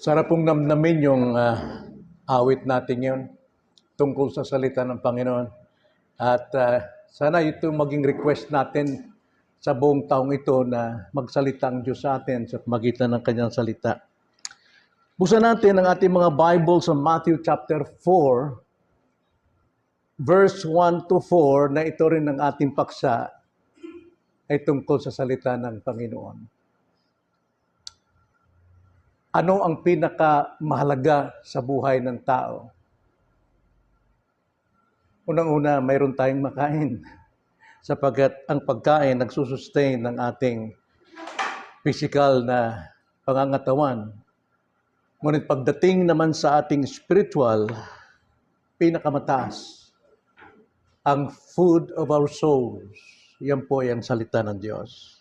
Sarap pong namnamin yung awit natin yun tungkol sa salita ng Panginoon. At sana ito maging request natin sa buong taong ito na magsalita ang Diyos sa atin sa magitan ng kanyang salita. Buksan natin ang ating mga Bible sa Matthew chapter 4, verse 1 to 4, na ito rin ang ating paksa ay tungkol sa salita ng Panginoon. Ano ang pinakamahalaga sa buhay ng tao? Unang-una, mayroon tayong makain sapagkat ang pagkain nagsusustain ng ating physical na pangangatawan. Ngunit pagdating naman sa ating spiritual, pinakamataas, ang food of our souls. Yan po ay ang salita ng Diyos.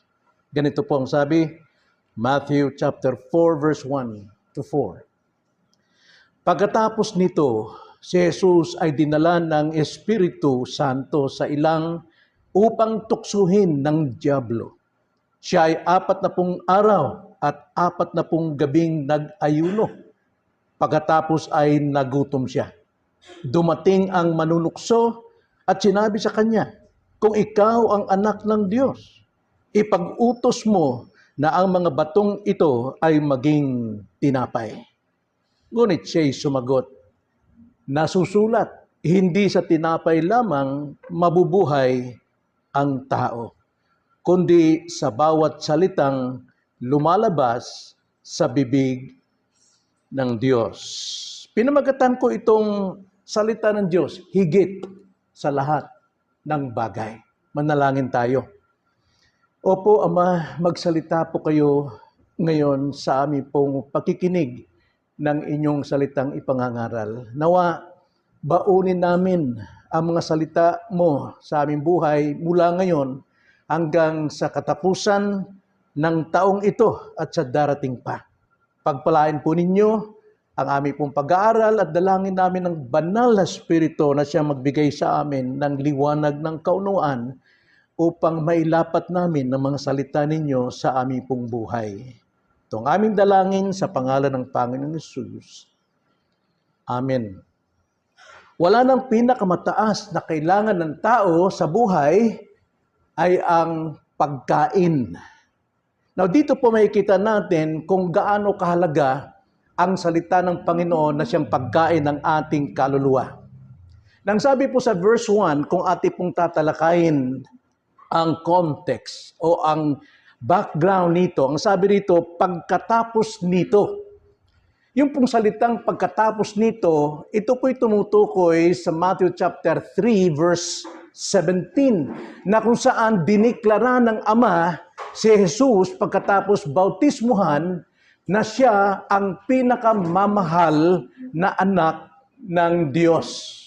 Ganito po ang sabi, Matthew chapter 4 verse 1 to 4. Pagkatapos nito, si Jesus ay dinala ng Espiritu Santo sa ilang upang tuksuhin ng dyablo. Siya ay 40 araw at 40 gabing nag-ayuno. Pagkatapos ay nagutom siya. Dumating ang manunukso at sinabi sa kanya, kung ikaw ang anak ng Diyos, ipag-utos mo na ang mga batong ito ay maging tinapay. Ngunit siya'y sumagot, nasusulat, hindi sa tinapay lamang mabubuhay ang tao, kundi sa bawat salitang lumalabas sa bibig ng Diyos. Pinamagatan ko itong salita ng Diyos, higit sa lahat ng bagay. Manalangin tayo. Opo, Ama, magsalita po kayo ngayon sa aming pong pakikinig ng inyong salitang ipangangaral. Nawa, baunin namin ang mga salita mo sa aming buhay mula ngayon hanggang sa katapusan ng taong ito at sa darating pa. Pagpalain po ninyo ang aming pong pag-aaral at dalangin namin ng banal na Espiritu na siya magbigay sa amin ng liwanag ng kaunawaan upang mailapat namin ng mga salita ninyo sa aming pong buhay. Itong aming dalangin sa pangalan ng Panginoon Hesus. Amen. Wala nang pinakamataas na kailangan ng tao sa buhay ay ang pagkain. Now dito po makikita natin kung gaano kahalaga ang salita ng Panginoon na siyang pagkain ng ating kaluluwa. Nang sabi po sa verse 1, kung ating pong tatalakayin ang context o ang background nito, ang sabi rito, pagkatapos nito. Yung pong salitang pagkatapos nito, ito po'y tumutukoy sa Matthew chapter 3 verse 17, na kung saan diniklara ng Ama si Jesus pagkatapos bautismuhan na siya ang pinakamamahal na anak ng Diyos.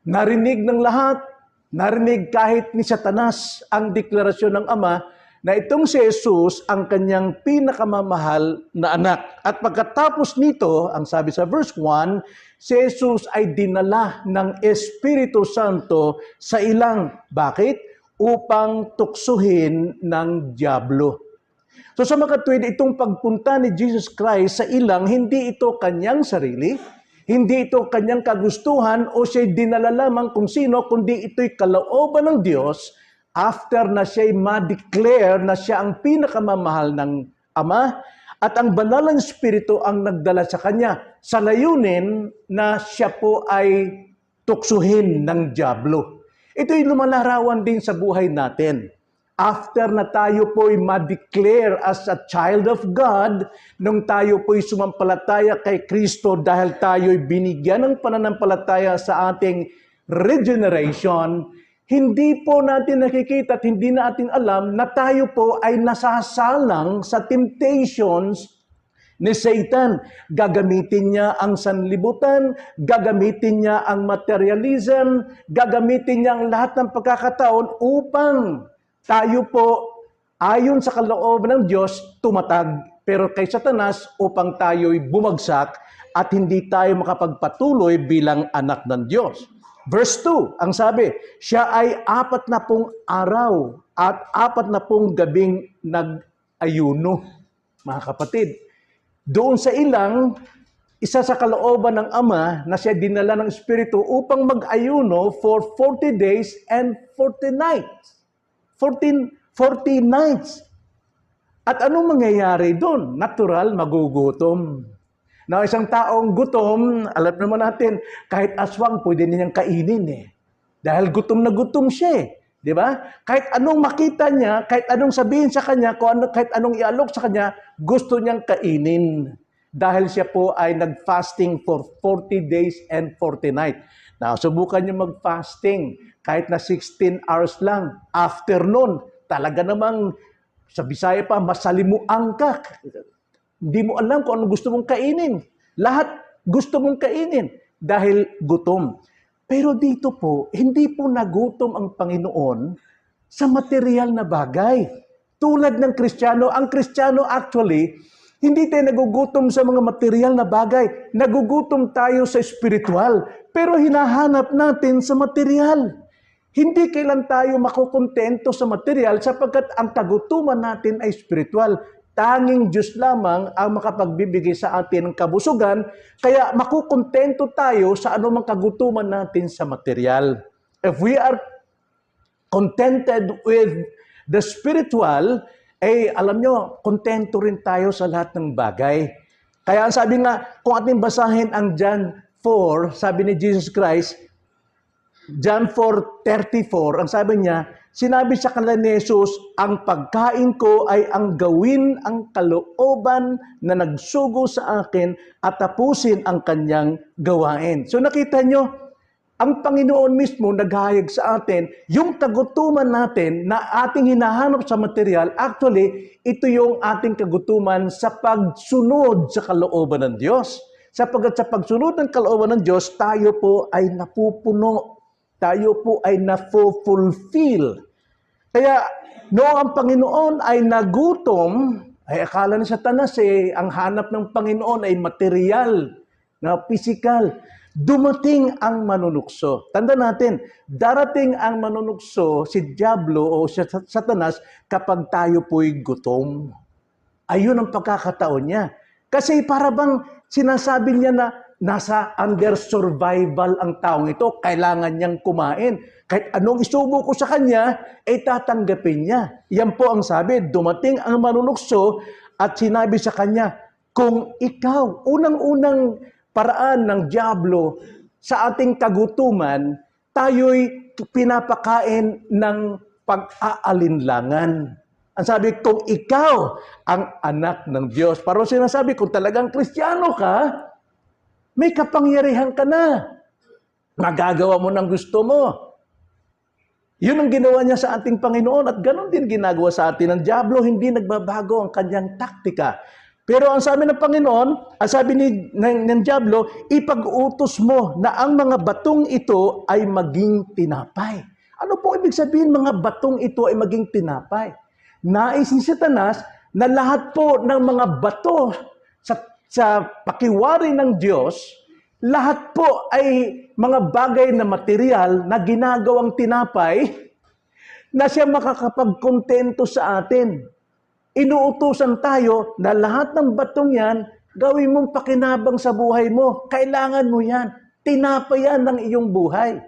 Narinig ng lahat, narinig kahit ni Satanas ang deklarasyon ng Ama na itong si Jesus ang kanyang pinakamamahal na anak. At pagkatapos nito, ang sabi sa verse 1, si Jesus ay dinala ng Espiritu Santo sa ilang. Bakit? Upang tuksuhin ng dyablo. So sa mga kapatid, itong pagpunta ni Jesus Christ sa ilang, hindi ito kanyang sarili, hindi ito kanyang kagustuhan o siya'y dinala lamang kung sino, kundi ito'y kalooban ng Diyos after na siya'y ma-declare na siya ang pinakamamahal ng Ama at ang banal ng Espiritu ang nagdala sa kanya sa layunin na siya po ay tuksuhin ng dyablo. Ito'y lumalarawan din sa buhay natin. After na tayo po'y ma-declare as a child of God, nung tayo po'y sumampalataya kay Kristo dahil tayo'y binigyan ng pananampalataya sa ating regeneration, hindi po natin nakikita at hindi natin alam na tayo po ay nasasalang sa temptations ni Satan. Gagamitin niya ang sanlibutan, gagamitin niya ang materialism, gagamitin niya ang lahat ng pagkakataon upang tayo po, ayon sa kalooban ng Diyos, tumatag. Pero kay Satanas, upang tayo'y bumagsak at hindi tayo makapagpatuloy bilang anak ng Diyos. Verse 2, ang sabi, siya ay 40 araw at 40 gabing nag-ayuno. Mga kapatid, doon sa ilang, isa sa kalooban ng Ama na siya dinala ng Espiritu upang mag-ayuno for 40 days and 40 nights. 40 nights. At anong mangyayari doon? Natural, magugutom. Na isang taong gutom, alam naman natin, kahit aswang, pwede niyang kainin eh. Dahil gutom na gutom siya eh. Di ba? Kahit anong makita niya, kahit anong sabihin sa kanya, kahit anong ialok sa kanya, gusto niyang kainin. Dahil siya po ay nag-fasting for 40 days and 40 nights. Now, subukan niyo mag-fasting kahit na 16 hours lang. After nun, talaga namang sa Bisaya pa, masalimuang ka. Hindi mo alam kung anong gusto mong kainin. Lahat gusto mong kainin dahil gutom. Pero dito po, hindi po nagutom ang Panginoon sa material na bagay. Tulad ng Kristiyano, ang Kristiyano actually, hindi tayo nagugutom sa mga material na bagay. Nagugutom tayo sa spiritual. Pero hinahanap natin sa material. Hindi kailan tayo makukontento sa material sapagkat ang kagutuman natin ay spiritual. Tanging Diyos lamang ang makapagbibigay sa atin ng kabusugan, kaya makukontento tayo sa anumang kagutuman natin sa material. If we are contented with the spiritual, alam nyo, kontento rin tayo sa lahat ng bagay. Kaya ang sabi nga, kung ating basahin ang John 4, sabi ni Jesus Christ, John 4:34, ang sabi niya, sinabi sa kanila ni Jesus, ang pagkain ko ay ang gawin ang kalooban na nagsugo sa akin at tapusin ang kanyang gawain. So nakita nyo, ang Panginoon mismo naghahayag sa atin, yung kagutuman natin na ating hinahanap sa material, actually, ito yung ating kagutuman sa pagsunod sa kalooban ng Diyos. Sapagkat sa pagsunod ng kalooban ng Diyos, tayo po ay napupuno. Tayo po ay na-fulfill. Kaya, noong ang Panginoon ay nagutom, ay akala ni Satanas ang hanap ng Panginoon ay material, na physical. Dumating ang manunukso. Tanda natin, darating ang manunukso, si Diablo o si Satanas, kapag tayo po'y gutom. Ayun ang pagkakataon niya. Kasi para bang sinasabi niya na nasa under survival ang taong ito, kailangan niyang kumain. Kahit anong isubo ko sa kanya, tatanggapin niya. Yan po ang sabi, dumating ang manunukso at sinabi sa kanya, kung ikaw, unang-unang paraan ng Diablo sa ating kagutuman, tayo'y pinapakain ng pag-aalinlangan. Ang sabi, kung ikaw ang anak ng Diyos. Parang sinasabi, kung talagang Kristiyano ka, may kapangyarihan ka na. Magagawa mo ng gusto mo. Yun ang ginawa niya sa ating Panginoon at ganon din ginagawa sa atin ng Diablo. Hindi nagbabago ang kanyang taktika. Pero ang sabi ng Panginoon, ang sabi ng Diablo, ipag-utos mo na ang mga batong ito ay maging tinapay. Ano po ibig sabihin mga batong ito ay maging tinapay? Nais ni Satanas na lahat po ng mga bato sa pakiwari ng Diyos, lahat po ay mga bagay na material na ginagawang tinapay na siya makakapagkontento sa atin. Inuutusan tayo na lahat ng batong yan, gawin mong pakinabang sa buhay mo. Kailangan mo yan. Tinapay yan ng iyong buhay.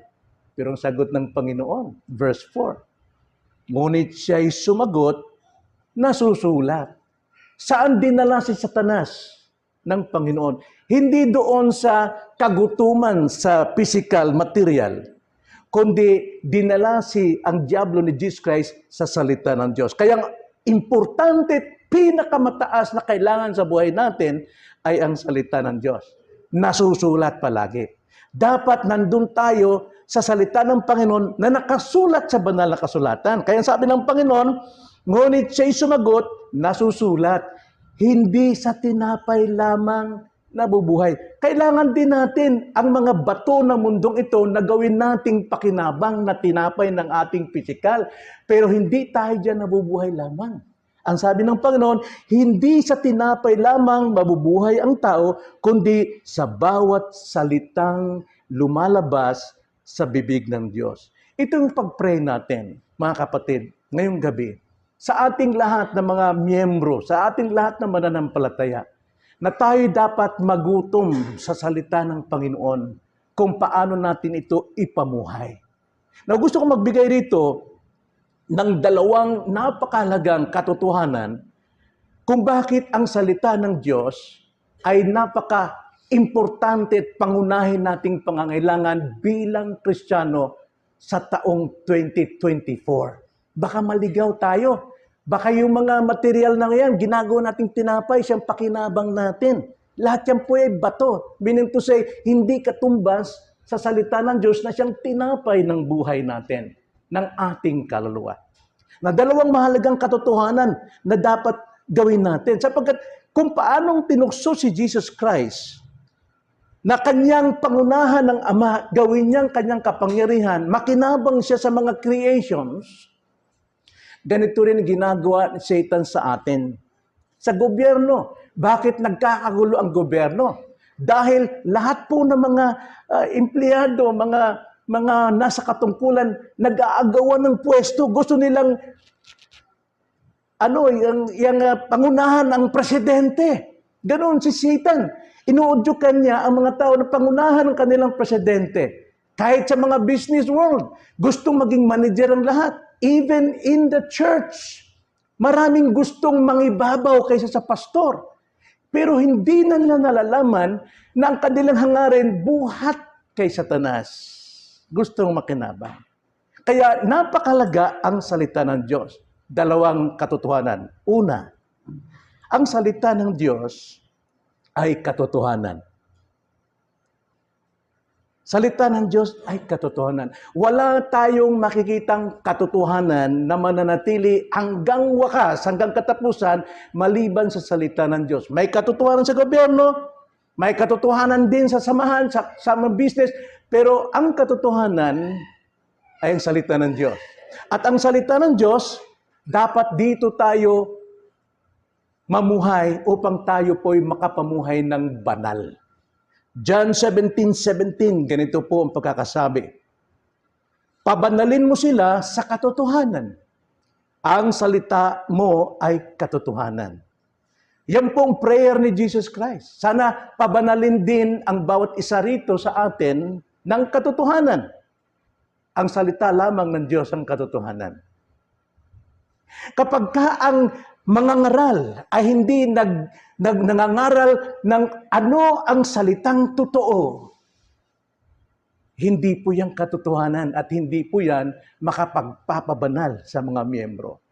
Pero ang sagot ng Panginoon, verse 4, ngunit siya'y sumagot, nasusulat. Saan dinala si Satanas ng Panginoon? Hindi doon sa kagutuman sa physical, material, kundi dinala ang Diablo ni Jesus Christ sa salita ng Diyos. Kaya importante, pinakamataas na kailangan sa buhay natin ay ang salita ng Diyos. Nasusulat palagi. Dapat nandun tayo sa salita ng Panginoon na nakasulat sa banal na kasulatan. Kaya sabi ng Panginoon, ngunit siya'y sumagot, nasusulat. Hindi sa tinapay lamang nabubuhay. Kailangan din natin ang mga bato ng mundong ito na gawin nating pakinabang na tinapay ng ating pisikal. Pero hindi tayo dyan nabubuhay lamang. Ang sabi ng Panginoon, hindi sa tinapay lamang mabubuhay ang tao, kundi sa bawat salitang lumalabas sa bibig ng Diyos. Ito yung pag-pray natin, mga kapatid, ngayong gabi. Sa ating lahat ng mga miyembro, sa ating lahat ng mananampalataya, na tayo dapat magutom sa salita ng Panginoon kung paano natin ito ipamuhay. Now, gusto ko magbigay rito ng dalawang napakahalagang katotohanan kung bakit ang salita ng Diyos ay napaka-importante at pangunahin nating pangangailangan bilang Kristiyano sa taong 2024. Baka maligaw tayo. Baka yung mga material na yan, ginagawa nating tinapay, siyang pakinabang natin. Lahat yan po ay bato. Meaning to say, hindi katumbas sa salita ng Diyos na siyang tinapay ng buhay natin, ng ating kaluluwa. Na dalawang mahalagang katotohanan na dapat gawin natin. Sapagkat kung paanong tinukso si Jesus Christ na kanyang pangunahan ng Ama, gawin niyang kanyang kapangyarihan, makinabang siya sa mga creations, ganito rin ginagawa ni Satan sa atin. Sa gobyerno, bakit nagkakagulo ang gobyerno? Dahil lahat po ng mga empleyado, mga nasa katungkulan, nag-aagawan ng pwesto, gusto nilang yung pangunahan ng presidente. Ganoon si Satan. Inuudyukan niya ang mga tao na pangunahan ng kanilang presidente. Kahit sa mga business world, gustong maging manager ang lahat. Even in the church, maraming gustong mangibabaw kaysa sa pastor. Pero hindi na nila nalalaman na ang kanilang hangarin buhat kay Satanas. Gustong makinabang. Kaya napakalaga ang salita ng Diyos. Dalawang katotohanan. Una, ang salita ng Diyos ay katotohanan. Salita ng Diyos ay katotohanan. Wala tayong makikitang katotohanan na mananatili hanggang wakas, hanggang katapusan, maliban sa salita ng Diyos. May katotohanan sa gobyerno, may katotohanan din sa samahan, sa mga business, pero ang katotohanan ay ang salita ng Diyos. At ang salita ng Diyos, dapat dito tayo mamuhay upang tayo po'y makapamuhay ng banal. John 17:17, ganito po ang pagkakasabi. Pabanalin mo sila sa katotohanan. Ang salita mo ay katotohanan. Yan po ang prayer ni Jesus Christ. Sana pabanalin din ang bawat isa rito sa atin ng katotohanan. Ang salita lamang ng Diyos ang katotohanan. Kapag ka ang mangangaral ay hindi nangangaral ng ano ang salitang totoo, hindi po yan katotohanan at hindi po yan makapagpapabanal sa mga miyembro.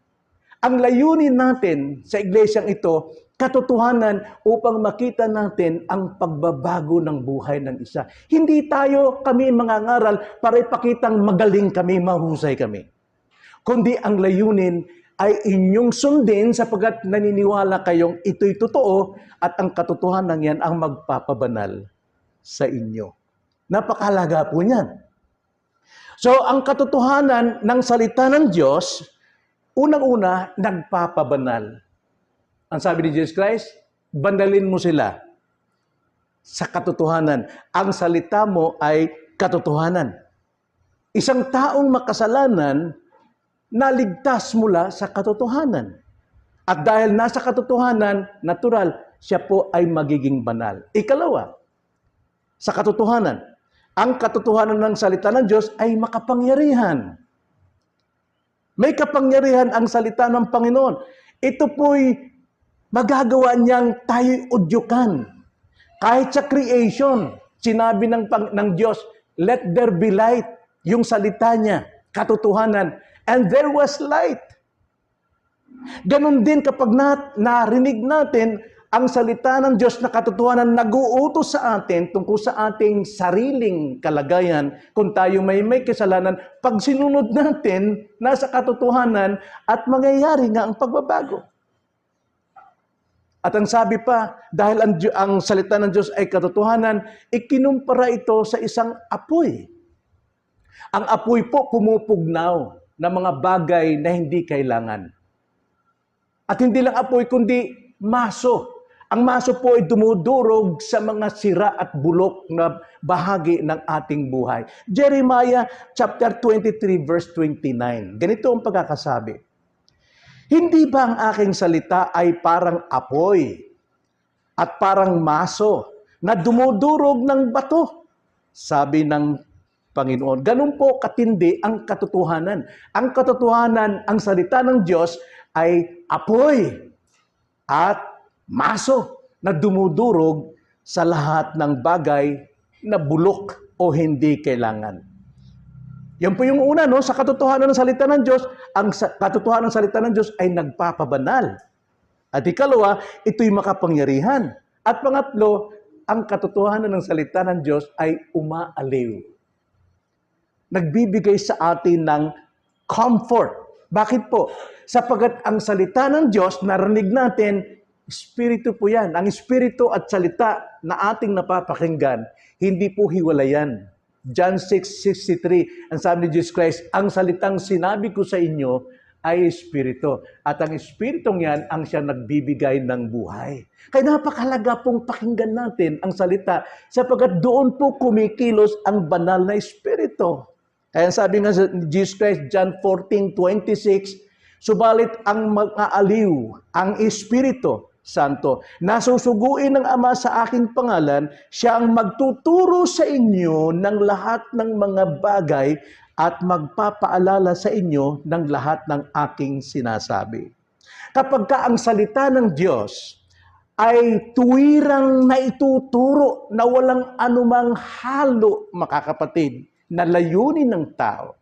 Ang layunin natin sa iglesyang ito, katotohanan upang makita natin ang pagbabago ng buhay ng isa. Hindi kami mangangaral para ipakitang magaling kami, mahusay kami. Kundi ang layunin ay inyong sundin sapagkat naniniwala kayong ito'y totoo at ang katotohanan yan ang magpapabanal sa inyo. Napakahalaga po niyan. So, ang katotohanan ng salita ng Diyos, unang-una, nagpapabanal. Ang sabi ni Jesus Christ, banalin mo sila sa katotohanan. Ang salita mo ay katotohanan. Isang taong makasalanan, naligtas mula sa katotohanan. At dahil nasa katotohanan, natural, siya po ay magiging banal. Ikalawa, sa katotohanan, ang katotohanan ng salita ng Diyos ay makapangyarihan. May kapangyarihan ang salita ng Panginoon. Ito po'y magagawa niyang tayo'y udyukan. Kahit sa creation, sinabi ng Diyos, let there be light. Yung salita niya, katotohanan. And there was light. Ganon din kapag narinig natin ang salita ng Diyos na katotohanan nag-uutos sa atin tungkol sa ating sariling kalagayan kung tayo may kasalanan, pag sinunod natin, nasa katotohanan at mangyayari nga ang pagbabago. At ang sabi pa, dahil ang salita ng Diyos ay katotohanan, ikinumpara ito sa isang apoy. Ang apoy po pumupugnaw ng mga bagay na hindi kailangan. At hindi lang apoy, kundi maso. Ang maso po ay dumudurog sa mga sira at bulok na bahagi ng ating buhay. Jeremiah chapter 23 verse 29. Ganito ang pagkakasabi. Hindi ba ang aking salita ay parang apoy at parang maso na dumudurog ng bato, sabi ng Panginoon. Ganun po katindi ang katotohanan. Ang katotohanan, ang salita ng Diyos ay apoy at maso na dumudurog sa lahat ng bagay na bulok o hindi kailangan. Yan po yung una, no? Sa katotohanan ng salita ng Diyos, ang katotohanan ng salita ng Diyos ay nagpapabanal. At ikalawa, ito'y makapangyarihan. At pangatlo, ang katotohanan ng salita ng Diyos ay umaaliw. Nagbibigay sa atin ng comfort. Bakit po? Sapagkat ang salita ng Diyos, narinig natin, Espiritu po yan. Ang Espiritu at salita na ating napapakinggan, hindi po hiwalayan. John 6:63, ang sabi ni Jesus Christ, ang salitang sinabi ko sa inyo ay Espiritu. At ang Espiritong yan ang siya nagbibigay ng buhay. Kaya napakahalaga pong pakinggan natin ang salita sapagkat doon po kumikilos ang banal na Espiritu. Kaya sabi nga sa Jesus Christ, John 14:26, subalit ang mag-aaliw, ang Espiritu Santo, nasusuguin ng Ama sa aking pangalan, siya ang magtuturo sa inyo ng lahat ng mga bagay at magpapaalala sa inyo ng lahat ng aking sinasabi. Kapag ka ang salita ng Diyos ay tuwirang naituturo na walang anumang halo, makakapatid, na layunin ng tao,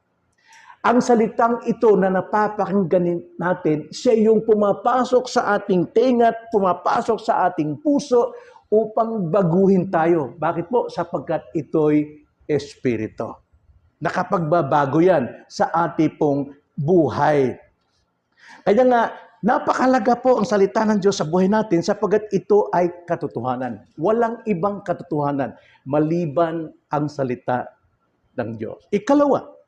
ang salitang ito na napapakinggan natin, siya yung pumapasok sa ating tengat, pumapasok sa ating puso upang baguhin tayo. Bakit po? Sapagkat ito'y Espiritu. Nakapagbabago yan sa ating pong buhay. Kaya nga, napakalaga po ang salita ng Diyos sa buhay natin sapagkat ito ay katotohanan. Walang ibang katotohanan maliban ang salita ng Diyos. Ikalawa,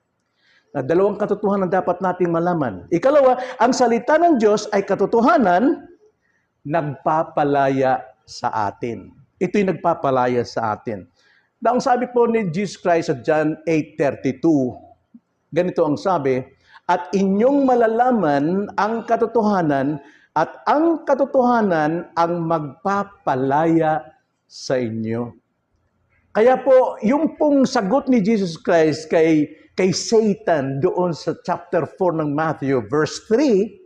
na dalawang katotohanan dapat nating malaman. Ikalawa, ang salita ng Diyos ay katotohanan, nagpapalaya sa atin. Ito'y nagpapalaya sa atin. Na ang sabi po ni Jesus Christ sa John 8:32, ganito ang sabi, at inyong malalaman ang katotohanan at ang katotohanan ang magpapalaya sa inyo. Kaya po, yung pong sagot ni Jesus Christ kay Satan doon sa chapter 4 ng Matthew, verse 4,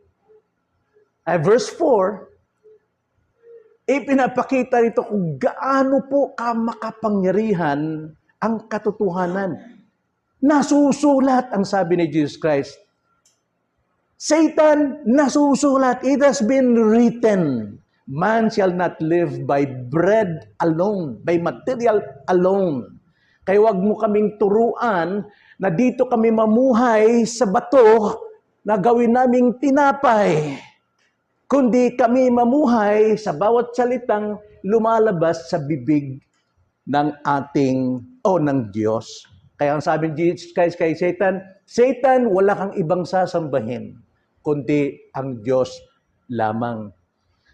ipinapakita rito kung gaano po makapangyarihan ang katotohanan. Nasusulat ang sabi ni Jesus Christ. Satan, nasusulat. It has been written. Man shall not live by bread alone, by material alone. Kaya wag mo kaming turuan na dito kami mamuhay sa bato na gawin naming tinapay, kundi kami mamuhay sa bawat salitang lumalabas sa bibig ng ng Diyos. Kaya ang sabi ni Jesus Christ kay Satan, Satan, wala kang ibang sasambahin, kundi ang Diyos lamang.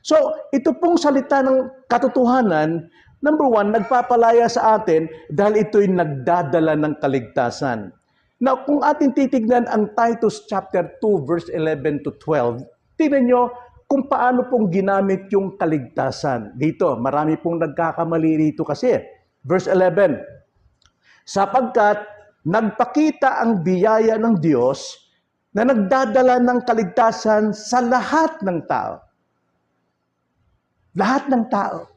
So, ito pong salita ng katotohanan, number one, nagpapalaya sa atin dahil ito'y nagdadala ng kaligtasan. Now, kung ating titignan ang Titus chapter 2, verse 11 to 12, tignan nyo kung paano pong ginamit yung kaligtasan. Dito, marami pong nagkakamali dito kasi. Verse 11, sapagkat nagpakita ang biyaya ng Diyos na nagdadala ng kaligtasan sa lahat ng tao. Lahat ng tao.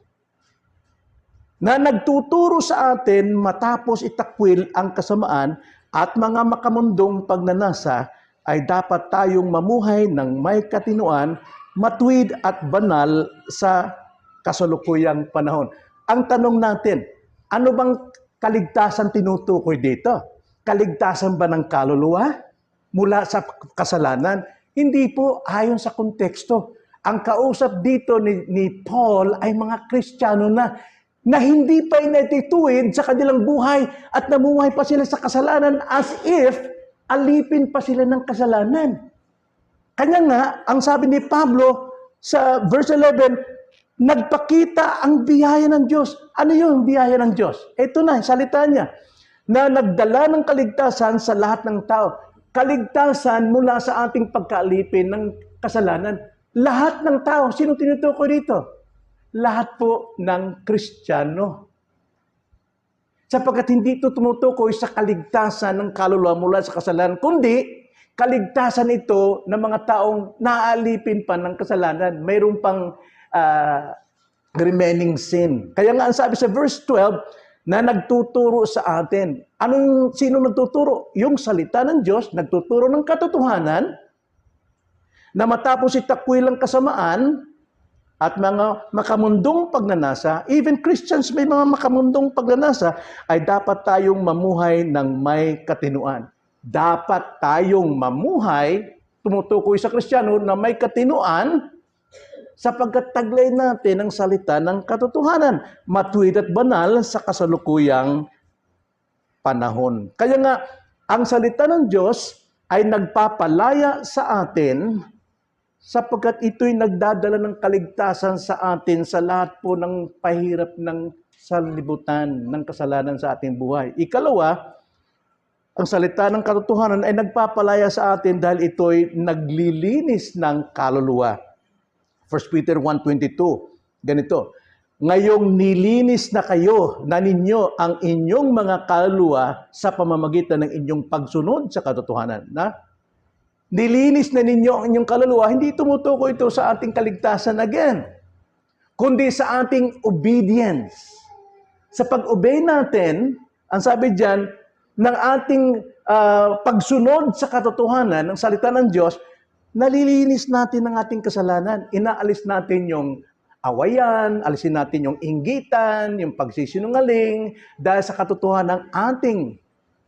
Na nagtuturo sa atin matapos itakwil ang kasamaan at mga makamundong pagnanasa ay dapat tayong mamuhay ng may katinuan, matuwid at banal sa kasalukuyang panahon. Ang tanong natin, ano bang kaligtasan tinutukoy dito? Kaligtasan ba ng kaluluwa mula sa kasalanan? Hindi po, ayon sa konteksto. Ang kausap dito ni Paul ay mga Kristiyano na hindi pa inatituwid sa kanilang buhay at namuhay pa sila sa kasalanan as if alipin pa sila ng kasalanan. Kanya nga, ang sabi ni Pablo sa verse 11, nagpakita ang biyaya ng Diyos. Ano yung biyaya ng Diyos? Ito na, salita niya, na nagdala ng kaligtasan sa lahat ng tao. Kaligtasan mula sa ating pagkaalipin ng kasalanan. Lahat ng tao, sino tinutukoy dito? Lahat po ng Kristiyano. Sapagkat hindi ito tumutukoy sa kaligtasan ng kaluluwa mula sa kasalanan, kundi kaligtasan ito ng mga taong naaalipin pa ng kasalanan. Mayroon pang remaining sin. Kaya nga ang sabi sa verse 12 na nagtuturo sa atin. Sino nagtuturo? Yung salita ng Diyos, nagtuturo ng katotohanan na matapos itakwilang kasamaan at mga makamundong pagnanasa, even Christians may mga makamundong pagnanasa, ay dapat tayong mamuhay ng may katinuan. Dapat tayong mamuhay, tumutukoy sa Kristiyano, na may katinuan sapagkat taglay natin ang salita ng katotohanan, matuwid at banal sa kasalukuyang panahon. Kaya nga, ang salita ng Diyos ay nagpapalaya sa atin sapagkat ito'y nagdadala ng kaligtasan sa atin sa lahat po ng pahirap ng sanlibutan ng kasalanan sa ating buhay. Ikalawa, ang salita ng katotohanan ay nagpapalaya sa atin dahil ito'y naglilinis ng kaluluwa. 1 Peter 1:22, ganito, ngayong nilinis na kayo na ninyo ang inyong mga kaluluwa sa pamamagitan ng inyong pagsunod sa katotohanan. Nilinis na ninyo ang inyong kaluluwa, hindi tumutukoy ito sa ating kaligtasan again, kundi sa ating obedience. Sa pag-obey natin, ang sabi diyan, ng ating pagsunod sa katotohanan, ng salita ng Diyos, nalilinis natin ang ating kasalanan. Inaalis natin yung awayan, alisin natin yung inggitan, yung pagsisinungaling, dahil sa katotohanan ng ating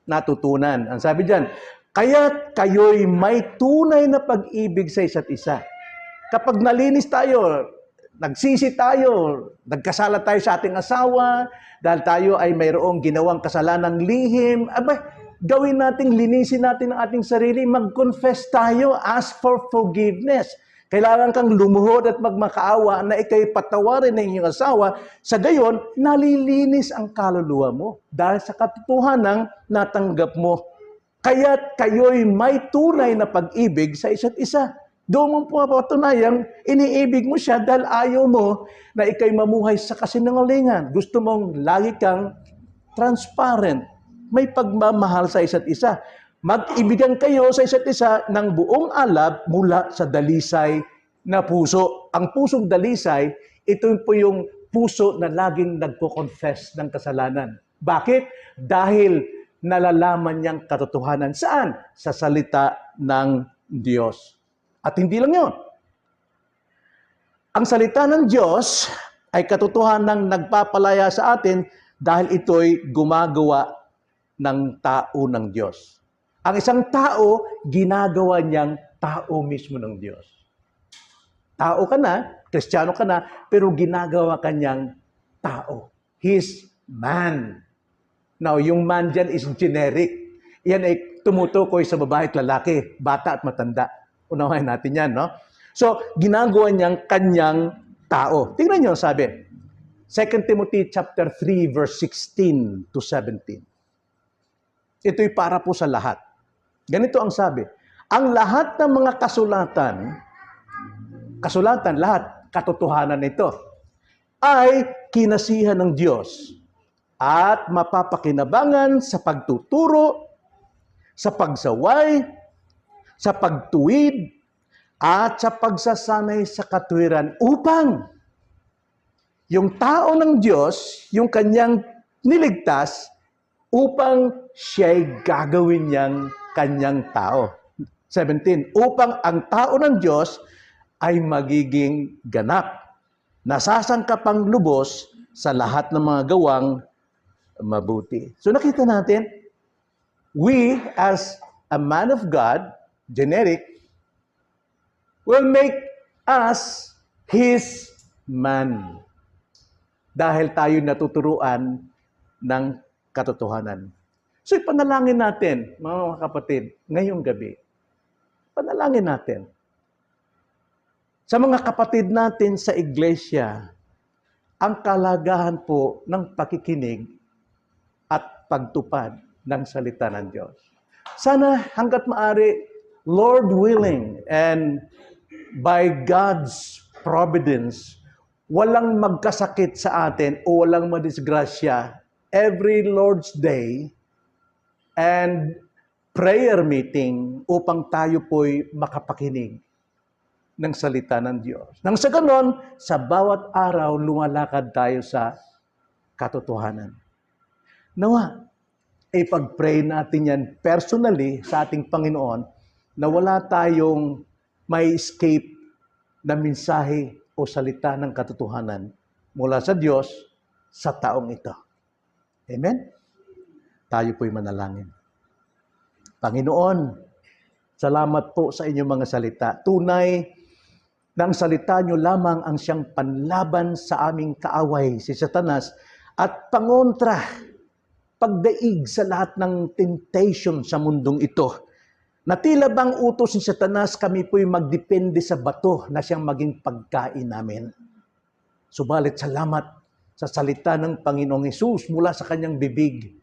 natutunan. Ang sabi diyan, kaya't kayo'y may tunay na pag-ibig sa isa't isa. Kapag nalinis tayo, nagsisi tayo, nagkasala tayo sa ating asawa, dahil tayo ay mayroong ginawang kasalanang lihim, gawin natin, linisin natin ang ating sarili, mag-confess tayo, ask for forgiveness. Kailangan kang lumuhod at magmakaawa na ikay patawarin ng iyong asawa, sa gayon, nalilinis ang kaluluwa mo dahil sa katotohanang natanggap mo. Kaya't kayo'y may tunay na pag-ibig sa isa't isa. Doon mo papatunayang iniibig mo siya dahil ayaw mo na ikay mamuhay sa kasinungalingan. Gusto mong lagi kang transparent, may pagmamahal sa isa't isa. Mag-ibigan kayo sa isa't isa ng buong alab mula sa dalisay na puso. Ang pusong dalisay, ito po yung puso na laging nagko-confess ng kasalanan. Bakit? Dahil nalalaman niyang katotohanan. Saan? Sa salita ng Diyos. At hindi lang yun. Ang salita ng Diyos ay katotohanan nagpapalaya sa atin dahil ito'y gumagawa ng tao ng Diyos. Ang isang tao, ginagawa niyang tao mismo ng Diyos. Tao ka na, Kristiyano ka na, pero ginagawa ka niyang tao. He's man. Now, yung man dyan is generic. Yan ay tumutukoy sa babae at lalaki, bata at matanda. Unawain natin yan, no? So, ginagawa niyang kanyang tao. Tingnan niyo, sabi, 2 Timothy chapter 3, verse 16 to 17. Ito'y para po sa lahat. Ganito ang sabi, ang lahat ng mga kasulatan, lahat, katotohanan nito, ay kinasihan ng Diyos at mapapakinabangan sa pagtuturo, sa pagsaway, sa pagtuwid, at sa pagsasanay sa katwiran upang yung tao ng Diyos, yung kanyang niligtas, upang siya'y gagawin niyang kanyang tao. 17, upang ang tao ng Diyos ay magiging ganap, nasasangkapang lubos sa lahat ng mga gawang mabuti. So nakita natin, we as a man of God, generic, will make us His man. Dahil tayo natuturuan ng katotohanan. So ipanalangin natin, mga kapatid, ngayong gabi. Panalangin natin. Sa mga kapatid natin sa iglesia, ang kalagahan po ng pakikinig at pagtupad ng salita ng Diyos. Sana hanggat maaari, Lord willing, and by God's providence, walang magkasakit sa atin o walang madisgrasya every Lord's Day and prayer meeting upang tayo po'y makapakinig ng salita ng Diyos. Nang sa ganon, sa bawat araw, lumalakad tayo sa katotohanan. Nawa, ipag-pray natin yan personally sa ating Panginoon na wala tayong may escape na mensahe o salita ng katotohanan mula sa Diyos sa taong ito. Amen? Tayo po'y manalangin. Panginoon, salamat po sa inyong mga salita. Tunay na ang salita nyo lamang ang siyang panlaban sa aming kaaway, si Satanas, at pangontra, pagdaig sa lahat ng temptation sa mundong ito. Na tila bang utos ni Satanas, kami po'y magdepende sa bato na siyang maging pagkain namin. Subalit salamat sa salita ng Panginoong Hesus mula sa kanyang bibig,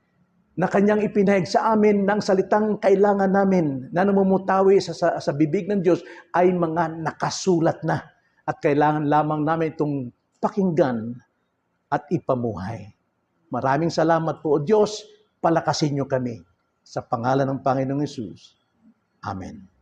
na kanyang ipinahig sa amin ng salitang kailangan namin na namumutawi sa bibig ng Diyos ay mga nakasulat na at kailangan lamang namin itong pakinggan at ipamuhay. Maraming salamat po, O Diyos, palakasin niyo kami sa pangalan ng Panginoong Hesus. Amen.